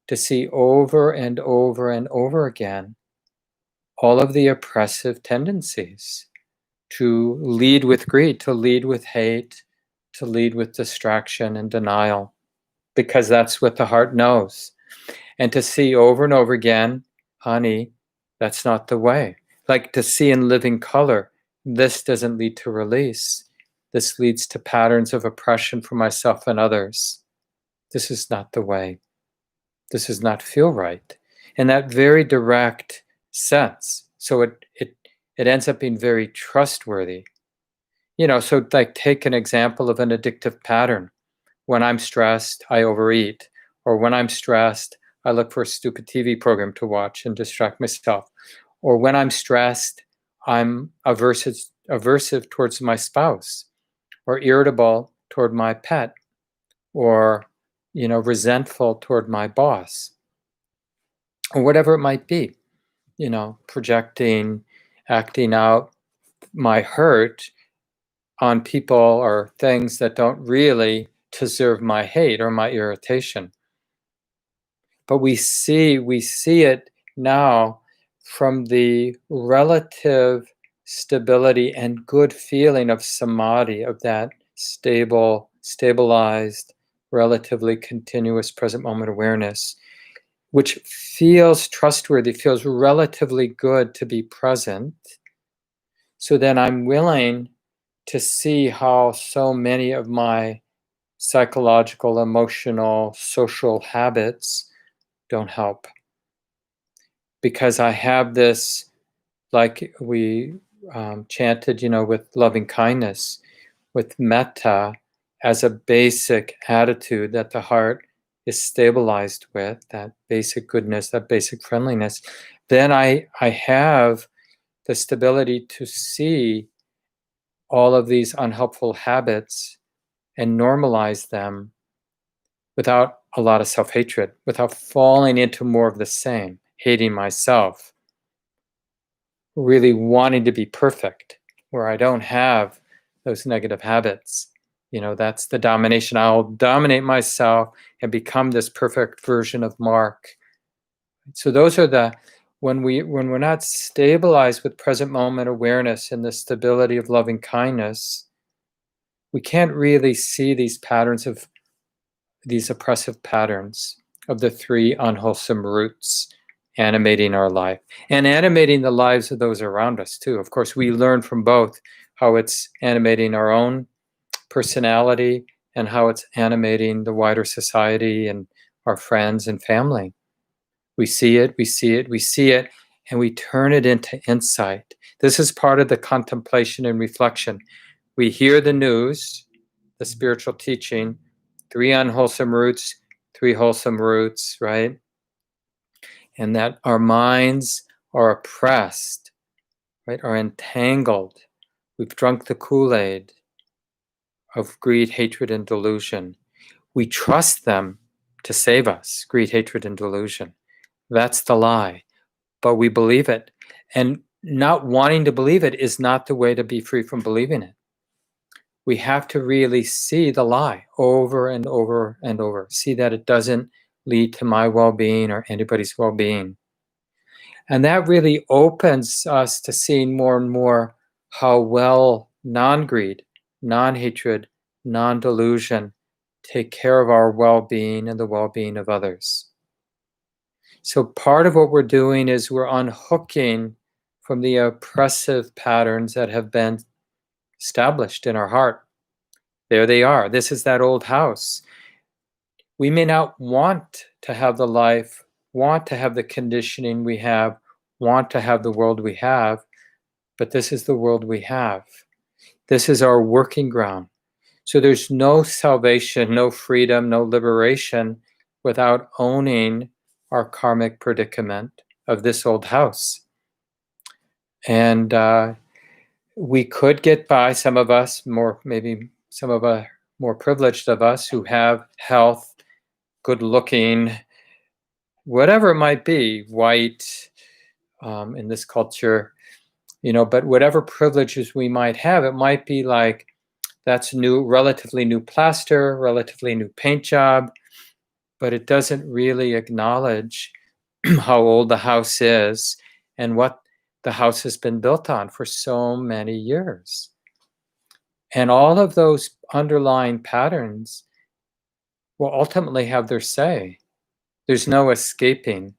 to see over and over and over again all of the oppressive tendencies to lead with greed, to lead with hate, to lead with distraction and denial, because that's what the heart knows. And to see over and over again, honey, that's not the way. Like to see in living color, this doesn't lead to release. This leads to patterns of oppression for myself and others. This is not the way. This does not feel right. In that very direct sense. So it ends up being very trustworthy. So like take an example of an addictive pattern. When I'm stressed, I overeat. Or when I'm stressed, I look for a stupid TV program to watch and distract myself. Or when I'm stressed, I'm aversive towards my spouse, or irritable toward my pet, or resentful toward my boss, or whatever it might be. Projecting, acting out my hurt on people or things that don't really deserve my hate or my irritation. But we see it now from the relative stability and good feeling of samadhi, of that stabilized, relatively continuous present moment awareness, which feels trustworthy, feels relatively good to be present. So then I'm willing to see how so many of my psychological, emotional, social habits don't help. Because I have this, like we chanted, with loving kindness, with metta as a basic attitude that the heart is stabilized with, that basic goodness, that basic friendliness, then I have the stability to see all of these unhelpful habits and normalize them without a lot of self-hatred, without falling into more of the same, hating myself, really wanting to be perfect, where I don't have those negative habits. That's the domination. I'll dominate myself and become this perfect version of Mark. So those are when we're not stabilized with present moment awareness and the stability of loving kindness, we can't really see these patterns of these oppressive patterns of the three unwholesome roots animating our life and animating the lives of those around us too. Of course, we learn from both how it's animating our own personality and how it's animating the wider society and our friends and family. We see it, we see it, we see it, and we turn it into insight. This is part of the contemplation and reflection. We hear the news, the spiritual teaching, 3 unwholesome roots, 3 wholesome roots, right? And that our minds are oppressed, right? Are entangled. We've drunk the Kool-Aid of greed, hatred, and delusion. We trust them to save us, greed, hatred, and delusion. That's the lie, but we believe it. And not wanting to believe it is not the way to be free from believing it. We have to really see the lie over and over and over. See that it doesn't lead to my well-being or anybody's well-being. And that really opens us to seeing more and more how well non-greed, non-hatred, non-delusion take care of our well-being and the well-being of others. So part of what we're doing is we're unhooking from the oppressive patterns that have been established in our heart. There they are. This is that old house. We may not want to have the life, want to have the conditioning we have, want to have the world we have, but this is the world we have. This is our working ground. So there's no salvation, no freedom, no liberation without owning our karmic predicament of this old house. And we could get by, some of us, maybe some of us more privileged of us who have health, good looking, whatever it might be, white in this culture, but whatever privileges we might have, it might be like that's new, relatively new plaster, relatively new paint job, but it doesn't really acknowledge how old the house is and what the house has been built on for so many years. And all of those underlying patterns will ultimately have their say. There's no escaping.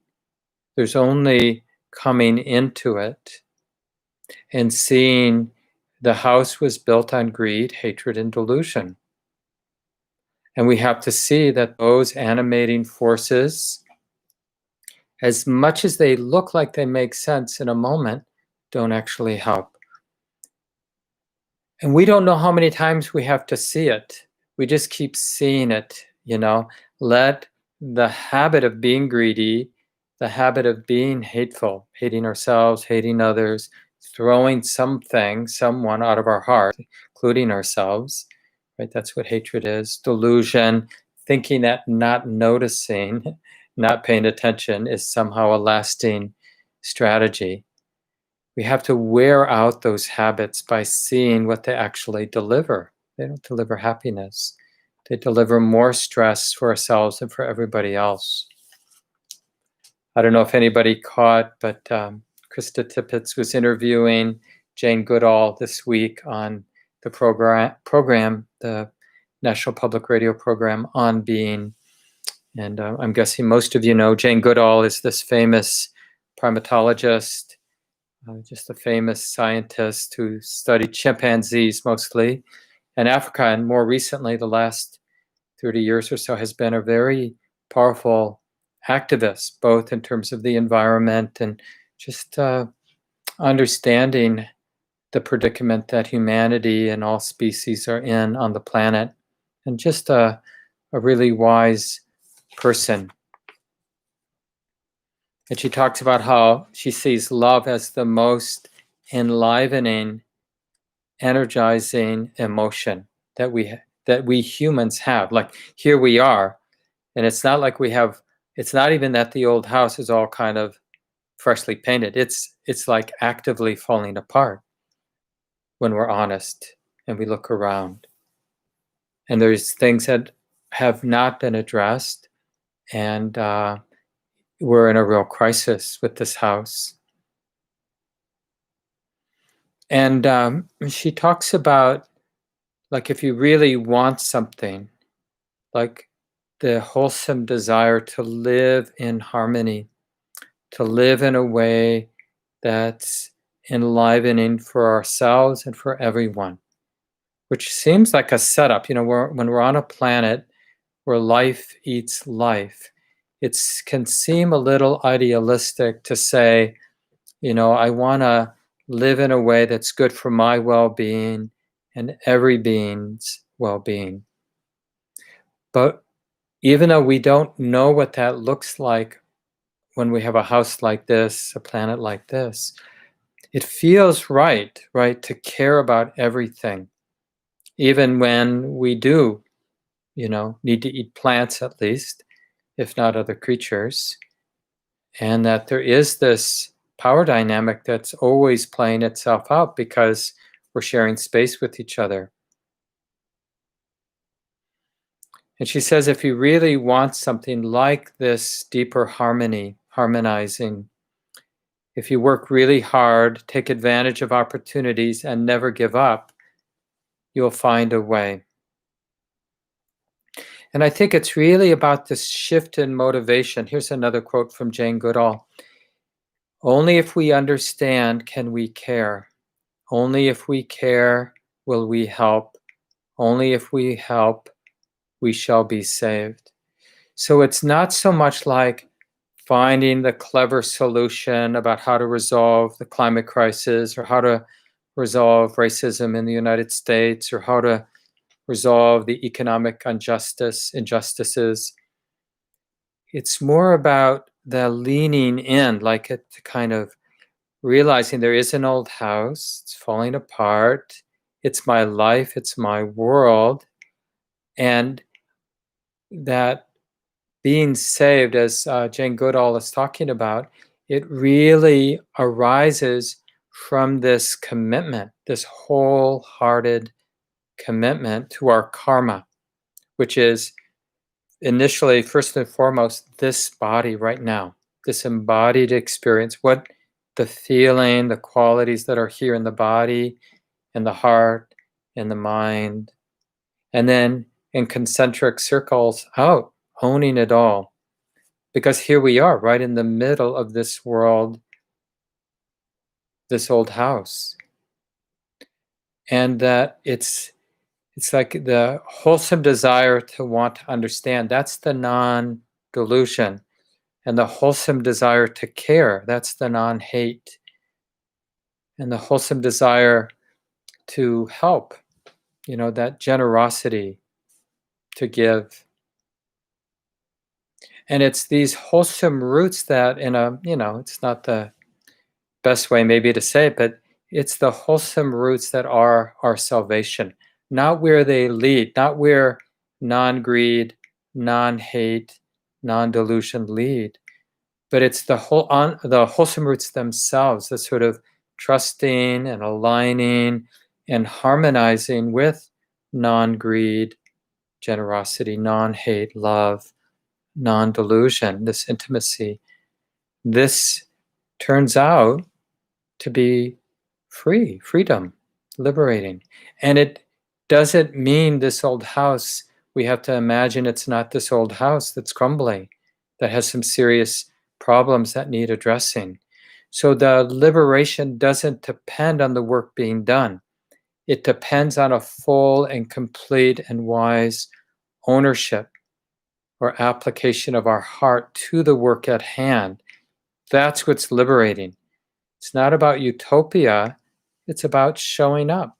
There's only coming into it and seeing the house was built on greed, hatred, and delusion. And we have to see that those animating forces, as much as they look like they make sense in a moment, don't actually help. And we don't know how many times we have to see it. We just keep seeing it, Let the habit of being greedy, the habit of being hateful, hating ourselves, hating others, throwing something, someone out of our heart, including ourselves, right? That's what hatred is. Delusion, thinking that not noticing, not paying attention is somehow a lasting strategy. We have to wear out those habits by seeing what they actually deliver. They don't deliver happiness. They deliver more stress for ourselves and for everybody else. I don't know if anybody caught, but Krista Tippett was interviewing Jane Goodall this week on the program, the National Public Radio program on being. And I'm guessing most of you know Jane Goodall is this famous primatologist, just a famous scientist who studied chimpanzees mostly, and Africa, and more recently, the last 30 years or so, has been a very powerful activist, both in terms of the environment and just understanding the predicament that humanity and all species are in on the planet, and just a really wise person. And she talks about how she sees love as the most enlivening, energizing emotion that we humans have. Like, here we are, and it's not like we have. It's not even that the old house is all kind of freshly painted. It's like actively falling apart when we're honest and we look around. And there's things that have not been addressed, and we're in a real crisis with this house. And she talks about, like, if you really want something, like the wholesome desire to live in harmony, to live in a way that's enlivening for ourselves and for everyone, which seems like a setup. When we're on a planet where life eats life, it can seem a little idealistic to say, I want to live in a way that's good for my well-being and every being's well-being. But even though we don't know what that looks like when we have a house like this, a planet like this, it feels right to care about everything, even when we do, need to eat plants at least, if not other creatures, and that there is this power dynamic that's always playing itself out because we're sharing space with each other. And she says, if you really want something like this deeper harmony, harmonizing, if you work really hard, take advantage of opportunities, and never give up, you'll find a way. And I think it's really about this shift in motivation. Here's another quote from Jane Goodall. Only if we understand can we care. Only if we care will we help. Only if we help, we shall be saved. So it's not so much like finding the clever solution about how to resolve the climate crisis, or how to resolve racism in the United States, or how to resolve the economic injustices. It's more about the leaning in, like it kind of realizing there is an old house, it's falling apart, it's my life, it's my world, and that being saved, as Jane Goodall is talking about, it really arises from this commitment, this wholehearted commitment to our karma, which is initially, first and foremost, this body right now, this embodied experience, what the feeling, the qualities that are here in the body, in the heart, in the mind, and then in concentric circles out, owning it all. Because here we are, right in the middle of this world, this old house. And that it's like the wholesome desire to want to understand, that's the non-delusion. And the wholesome desire to care, that's the non-hate. And the wholesome desire to help, that generosity to give. And it's these wholesome roots that it's not the best way maybe to say it, but it's the wholesome roots that are our salvation, not where they lead, not where non-greed, non-hate, non-delusion lead, but it's the wholesome roots themselves, the sort of trusting and aligning and harmonizing with non-greed, generosity, non-hate, love, non-delusion, this intimacy. This turns out to be freedom, liberating. And it doesn't mean this old house, we have to imagine it's not this old house that's crumbling, that has some serious problems that need addressing. So the liberation doesn't depend on the work being done. It depends on a full and complete and wise ownership or application of our heart to the work at hand. That's what's liberating. It's not about utopia, it's about showing up.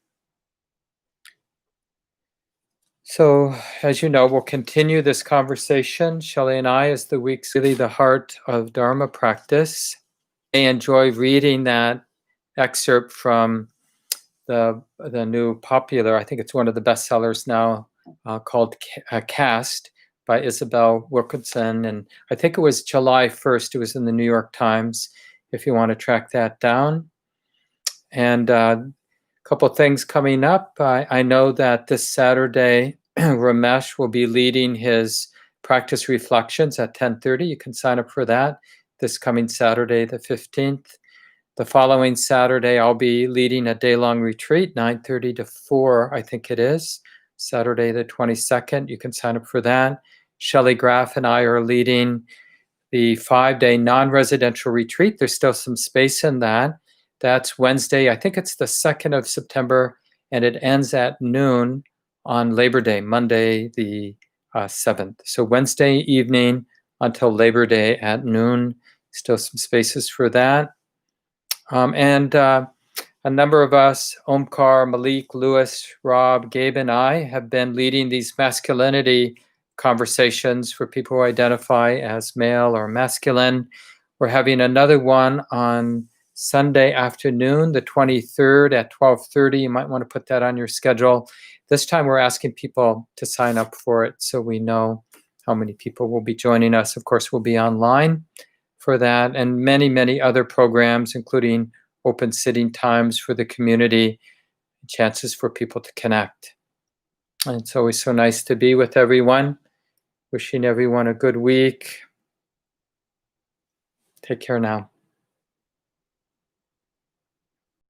So, as you know, we'll continue this conversation, Shelley and I, as the week's really the heart of Dharma practice. I enjoy reading that excerpt from the new popular, I think it's one of the bestsellers now, called Caste by Isabel Wilkinson. And I think it was July 1st. It was in the New York Times, if you want to track that down. And a couple things coming up. I know that this Saturday, Ramesh will be leading his practice reflections at 10:30. You can sign up for that this coming Saturday, the 15th. The following Saturday, I'll be leading a day-long retreat, 9:30 to 4, I think it is, Saturday the 22nd. You can sign up for that. Shelley Graff and I are leading the 5-day non-residential retreat. There's still some space in that. That's Wednesday, I think it's the 2nd of September, and it ends at noon on Labor Day, Monday the 7th. So Wednesday evening until Labor Day at noon. Still some spaces for that. And a number of us, Omkar, Malik, Lewis, Rob, Gabe, and I, have been leading these masculinity conversations for people who identify as male or masculine. We're having another one on Sunday afternoon, the 23rd at 12:30. You might want to put that on your schedule. This time we're asking people to sign up for it so we know how many people will be joining us. Of course, we'll be online for that, and many, many other programs, including open sitting times for the community, chances for people to connect. And it's always so nice to be with everyone. Wishing everyone a good week. Take care now.